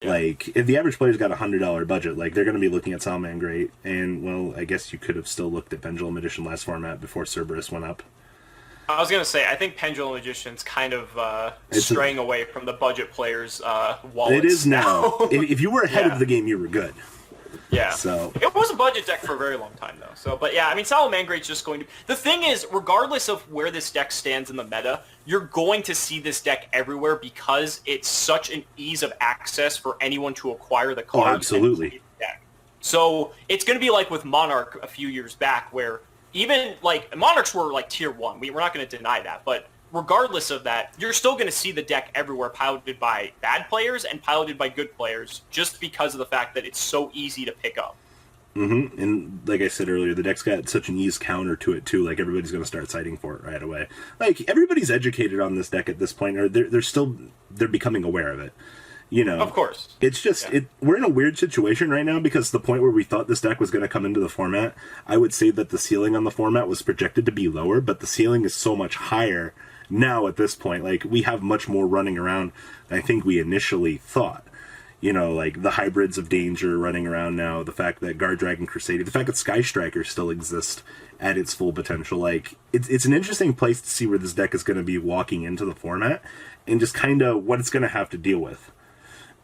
Yeah. Like, if the average player's got $100 budget, like, they're going to be looking at Salamangreat, and, well, I guess you could have still looked at Pendulum Edition last format before Cerberus went up. I was gonna say, I think Pendulum Magician's kind of straying away from the budget players' wallets. It is now. If you were ahead Yeah. of the game, you were good. Yeah. So it was a budget deck for a very long time, though. So, but yeah, I mean, Salamangreat's just going to... The thing is, regardless of where this deck stands in the meta, you're going to see this deck everywhere because it's such an ease of access for anyone to acquire the cards. Oh, absolutely. And the deck. So it's going to be like with Monarch a few years back, where even, like, Monarchs were, like, tier 1. We're not going to deny that, but regardless of that, you're still going to see the deck everywhere piloted by bad players and piloted by good players just because of the fact that it's so easy to pick up. Mm-hmm. And like I said earlier, the deck's got such an ease counter to it, too. Like, everybody's going to start citing for it right away. Like, everybody's educated on this deck at this point, or they're becoming aware of it. You know, of course. It's just, we're in a weird situation right now because the point where we thought this deck was going to come into the format, I would say that the ceiling on the format was projected to be lower, but the ceiling is so much higher now at this point. Like, we have much more running around than I think we initially thought. You know, like the hybrids of Danger running around now, the fact that Guard Dragon Crusader, the fact that Sky Striker still exists at its full potential. Like, it's an interesting place to see where this deck is going to be walking into the format and just kind of what it's going to have to deal with.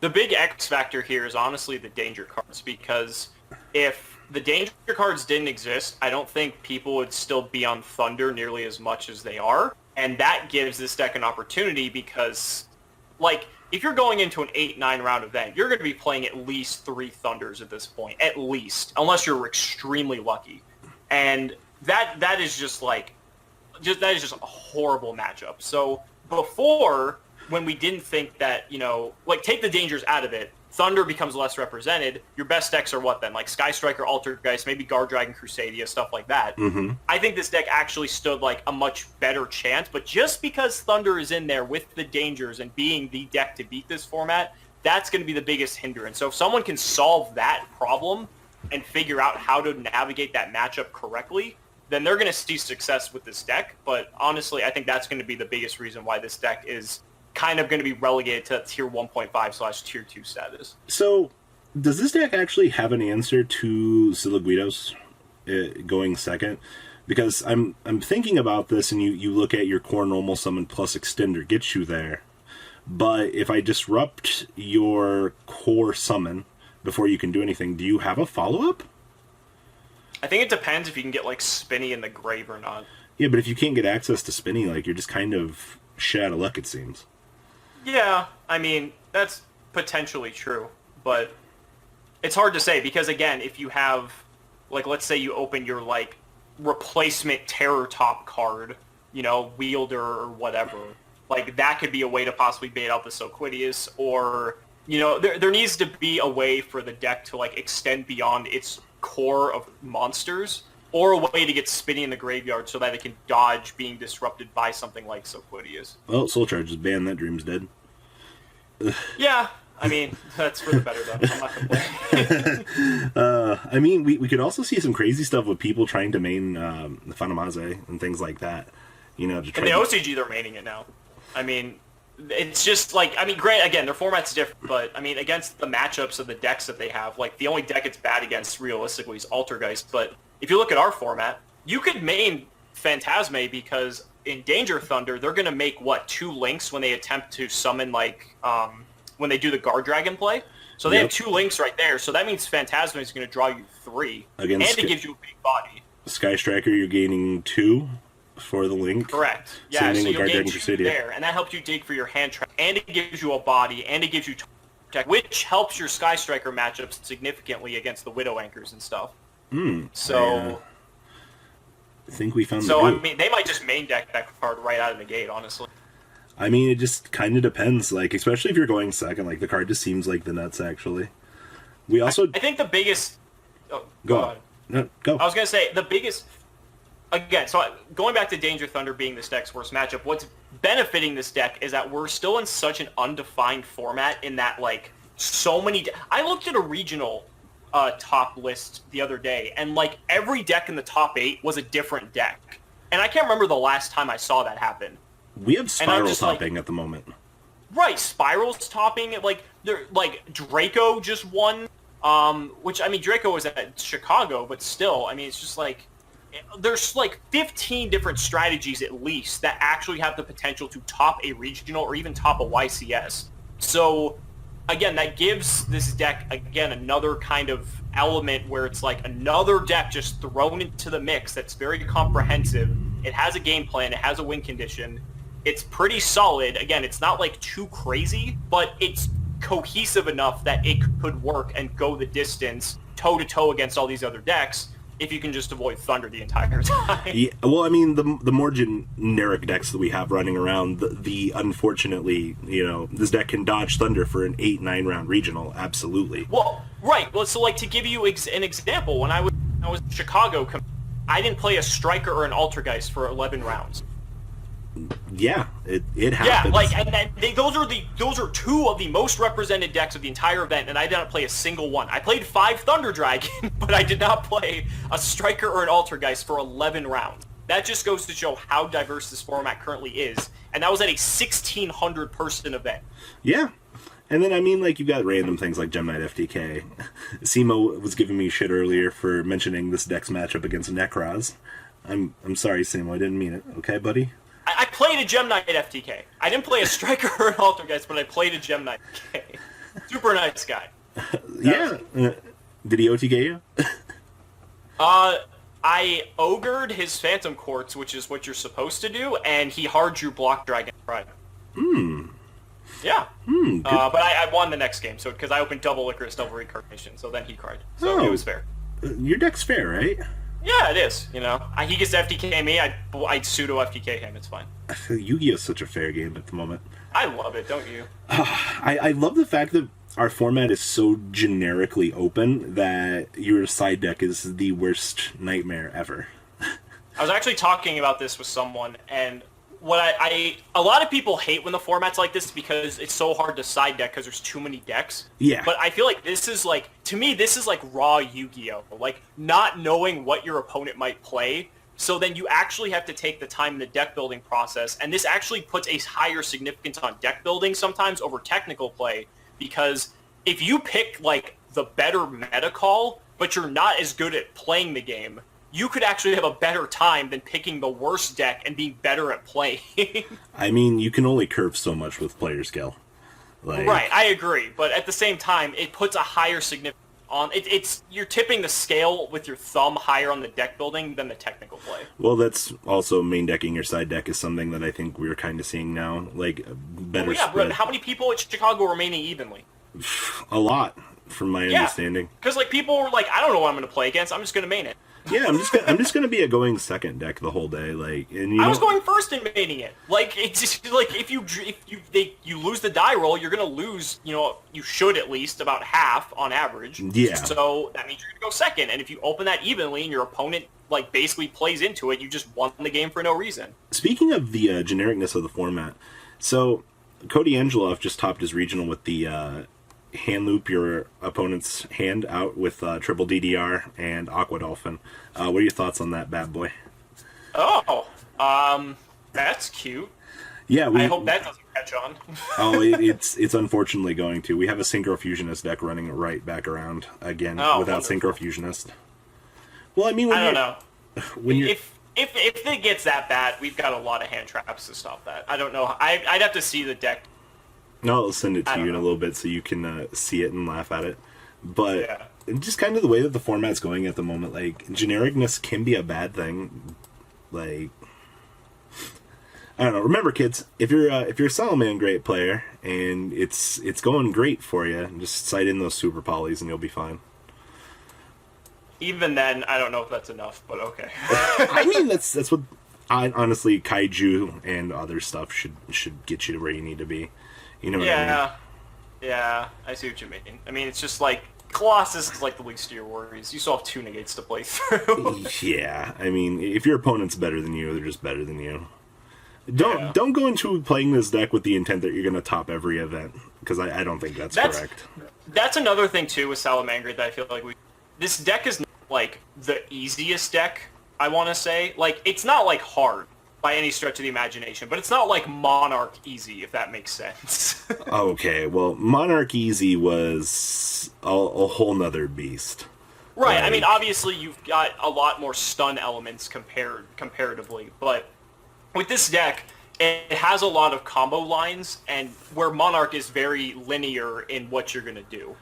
The big X factor here is honestly the danger cards, because if the danger cards didn't exist, I don't think people would still be on Thunder nearly as much as they are. And that gives this deck an opportunity because, like, if you're going into an 8-9 round event, you're going to be playing at least 3 Thunders at this point, at least, unless you're extremely lucky. And that is just like, that is just a horrible matchup. So before, when we didn't think that, you know, like, take the dangers out of it, Thunder becomes less represented. Your best decks are what then? Like Sky Striker, Altergeist, maybe Guard Dragon Crusadia, stuff like that. Mm-hmm. I think this deck actually stood like a much better chance, but just because Thunder is in there with the dangers and being the deck to beat this format, that's going to be the biggest hindrance. So if someone can solve that problem and figure out how to navigate that matchup correctly, then they're going to see success with this deck. But honestly, I think that's going to be the biggest reason why this deck is kind of going to be relegated to tier 1.5/tier 2 status. So, does this deck actually have an answer to Silaguidos going second? Because I'm thinking about this, and you look at your core normal summon plus extender gets you there. But if I disrupt your core summon before you can do anything, do you have a follow-up? I think it depends if you can get, like, Spinny in the grave or not. Yeah, but if you can't get access to Spinny, like, you're just kind of shit out of luck, it seems. Yeah, I mean, that's potentially true, but it's hard to say because, again, if you have, like, let's say you open your, like, replacement Terror Top card, you know, Wielder or whatever, like, that could be a way to possibly bait out the Soquidius, or, you know, there needs to be a way for the deck to, like, extend beyond its core of monsters, or a way to get Spinny in the graveyard so that it can dodge being disrupted by something like Soquidius. Well, Soul Charge is banned, that dream's dead. Yeah, I mean, that's for the better, though. I'm not complaining. I mean, we could also see some crazy stuff with people trying to main the Fanamaze and things like that. You know, to try in the OCG, they're maining it now. I mean, it's just like, I mean, great, again, their format's different, but, I mean, against the matchups of the decks that they have, like, the only deck it's bad against, realistically, is Altergeist, but if you look at our format, you could main Phantasme because in Danger Thunder, they're going to make, 2 links when they attempt to summon, like, when they do the Guard Dragon play. So they have 2 links right there, so that means Phantasme is going to draw you 3, and it gives you a big body. Sky Striker, you're gaining 2 for the link. Correct. Yeah, so you'll gain 2 there, and that helps you dig for your hand trap, and it gives you a body, and it gives you protect, which helps your Sky Striker matchups significantly against the Widow Anchors and stuff. So, I think we found. So I mean, they might just main deck that card right out of the gate. Honestly, I mean, it just kind of depends. Like, especially if you're going second, like the card just seems like the nuts. Actually, we also. I think the biggest. Oh, go on. No, go. I was gonna say the biggest. Again, so going back to Danger Thunder being this deck's worst matchup, what's benefiting this deck is that we're still in such an undefined format. In that, like, so many. I looked at a regional top list the other day, and like every deck in the top 8 was a different deck, and I can't remember the last time I saw that happen. We have spiral topping at the moment. Right, Spiral's topping, like, they're, like, Draco just won, which, I mean, Draco was at Chicago, but still, I mean, it's just like, there's like 15 different strategies at least that actually have the potential to top a regional or even top a YCS. So, again, that gives this deck, again, another kind of element where it's like another deck just thrown into the mix that's very comprehensive. It has a game plan, it has a win condition. It's pretty solid. Again, it's not like too crazy, but it's cohesive enough that it could work and go the distance toe-to-toe against all these other decks if you can just avoid Thunder the entire time. Yeah, well, I mean, the more generic decks that we have running around, the unfortunately, this deck can dodge Thunder for an 8-9 round regional, absolutely. Well, right. Well, so like to give you an example, when I was in Chicago, I didn't play a Striker or an Altergeist for 11 rounds. Yeah, it happens. Yeah, like, and then those are two of the most represented decks of the entire event, and I did not play a single one. I played 5 Thunder Dragon, but I did not play a Striker or an Altergeist for 11 rounds. That just goes to show how diverse this format currently is, and that was at a 1,600 person event. Yeah. And then, I mean, like, you've got random things like Gem Knight FTK. Cimo was giving me shit earlier for mentioning this deck's matchup against Necroz. I'm sorry, Cimo, I didn't mean it. Okay, buddy? I played a Gem Knight FTK. I didn't play a Striker or an Altergeist, but I played a Gem Knight FTK. Super nice guy. Yeah. Did he OTK you? I ogred his Phantom Quartz, which is what you're supposed to do, and he hard drew Block Dragon Pride. Yeah. But I won the next game, so because I opened double Icarus, double Reincarnation, so then he cried. So it was fair. Your deck's fair, right? Yeah, it is. He gets to FTK me, I'd pseudo FTK him. It's fine. Yu-Gi-Oh's such a fair game at the moment. I love it, don't you? I love the fact that our format is so generically open that your side deck is the worst nightmare ever. I was actually talking about this with someone, and what a lot of people hate when the format's like this because it's so hard to side deck because there's too many decks. Yeah. But I feel like this is like, to me, this is like raw Yu-Gi-Oh! Like, not knowing what your opponent might play, so then you actually have to take the time in the deck building process, and this actually puts a higher significance on deck building sometimes over technical play, because if you pick, like, the better meta call, but you're not as good at playing the game, you could actually have a better time than picking the worst deck and being better at playing. I mean, you can only curve so much with player skill. Right, I agree. But at the same time, it puts a higher significance on... You're tipping the scale with your thumb higher on the deck building than the technical play. Well, that's also main decking your side deck is something that I think we're kind of seeing now. Like, better spread. But how many people at Chicago are maining evenly? A lot, from my understanding. Because, like, people were like, I don't know what I'm going to play against. I'm just going to main it. Yeah, I'm just gonna be a going second deck the whole day. Like, and I was going first in maining it. Like, it's just like if you lose the die roll, you're gonna lose. You should at least about half on average. Yeah. So that means you're gonna go second, and if you open that evenly and your opponent like basically plays into it, you just won the game for no reason. Speaking of the genericness of the format, so Cody Angeloff just topped his regional with the hand loop your opponent's hand out with triple DDR and Aqua Dolphin. What are your thoughts on that bad boy? Oh, that's cute. Yeah, I hope that doesn't catch on. It's unfortunately going to. We have a Synchro Fusionist deck running right back around again without Synchro Fusionist. Well, I mean, I don't know. If it gets that bad, we've got a lot of hand traps to stop that. I don't know. I'd have to see the deck. No, I'll send it to you in a little bit so you can see it and laugh at it. But just kind of the way that the format's going at the moment, like, genericness can be a bad thing. Like, I don't know. Remember, kids, if you're a Salamangreat player and it's going great for you, just sight in those super polys and you'll be fine. Even then, I don't know if that's enough, but okay. I mean, that's what honestly Kaiju and other stuff should get you to where you need to be. You know what I mean? Yeah, I see what you mean. I mean, it's just like Colossus is like the least of your worries. You still have 2 negates to play through. Yeah, I mean, if your opponent's better than you, they're just better than you. Don't go into playing this deck with the intent that you're going to top every event, because I don't think that's correct. That's another thing too with Salamangreat that I feel like this deck is not like the easiest deck. I want to say, like, it's not like hard. by any stretch of the imagination, but it's not like Monarch easy, if that makes sense. Okay, well, Monarch Easy was a whole nother beast. Right, I mean, obviously you've got a lot more stun elements comparatively, but with this deck, it has a lot of combo lines, and where Monarch is very linear in what you're going to do.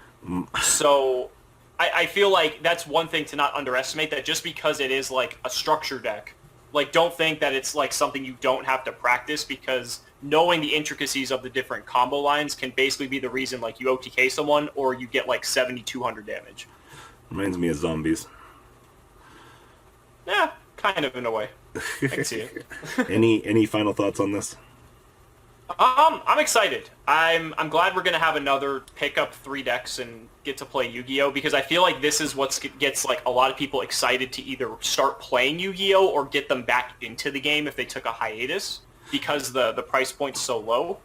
So I feel like that's one thing to not underestimate, that just because it is like a structure deck, like don't think that it's like something you don't have to practice, because knowing the intricacies of the different combo lines can basically be the reason like you OTK someone or you get like 7,200 damage. Reminds me of zombies. Yeah, kind of in a way. I can see it. Any final thoughts on this? I'm excited. I'm glad we're gonna have another pick up 3 decks and get to play Yu-Gi-Oh, because I feel like this is what gets like a lot of people excited to either start playing Yu-Gi-Oh or get them back into the game if they took a hiatus, because the price point's so low.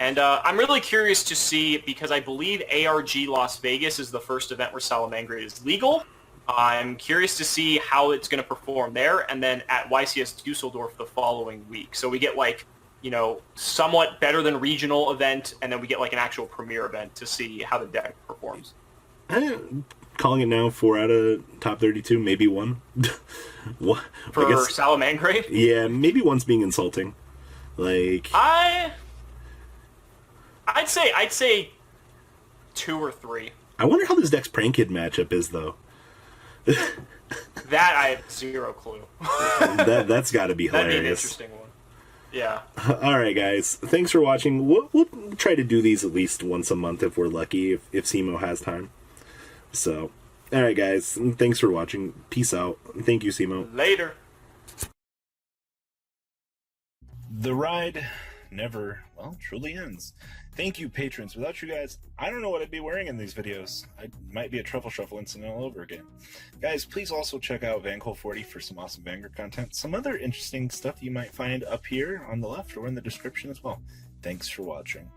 And I'm really curious to see, because I believe ARG Las Vegas is the first event where Salamangreat is legal. I'm curious to see how it's going to perform there, and then at YCS Dusseldorf the following week. So we get like, you know, somewhat better than regional event, and then we get like an actual premier event to see how the deck performs. Calling it now, 4 out of top 32, maybe 1. For Salamangreat? Yeah, maybe 1's being insulting. Like I'd say 2 or 3. I wonder how this deck's Prank Kid matchup is, though. That I have 0 clue. That's got to be hilarious. That'd be an interesting one. Yeah. All right, guys. Thanks for watching. We'll try to do these at least once a month if we're lucky, if Cimo has time. So, all right, guys. Thanks for watching. Peace out. Thank you, Cimo. Later. The ride never, well, truly ends. Thank you, patrons. Without you guys, I don't know what I'd be wearing in these videos. I might be a Truffle Shuffle incident all over again. Guys, please also check out Vanquil40 for some awesome Vanguard content. Some other interesting stuff you might find up here on the left or in the description as well. Thanks for watching.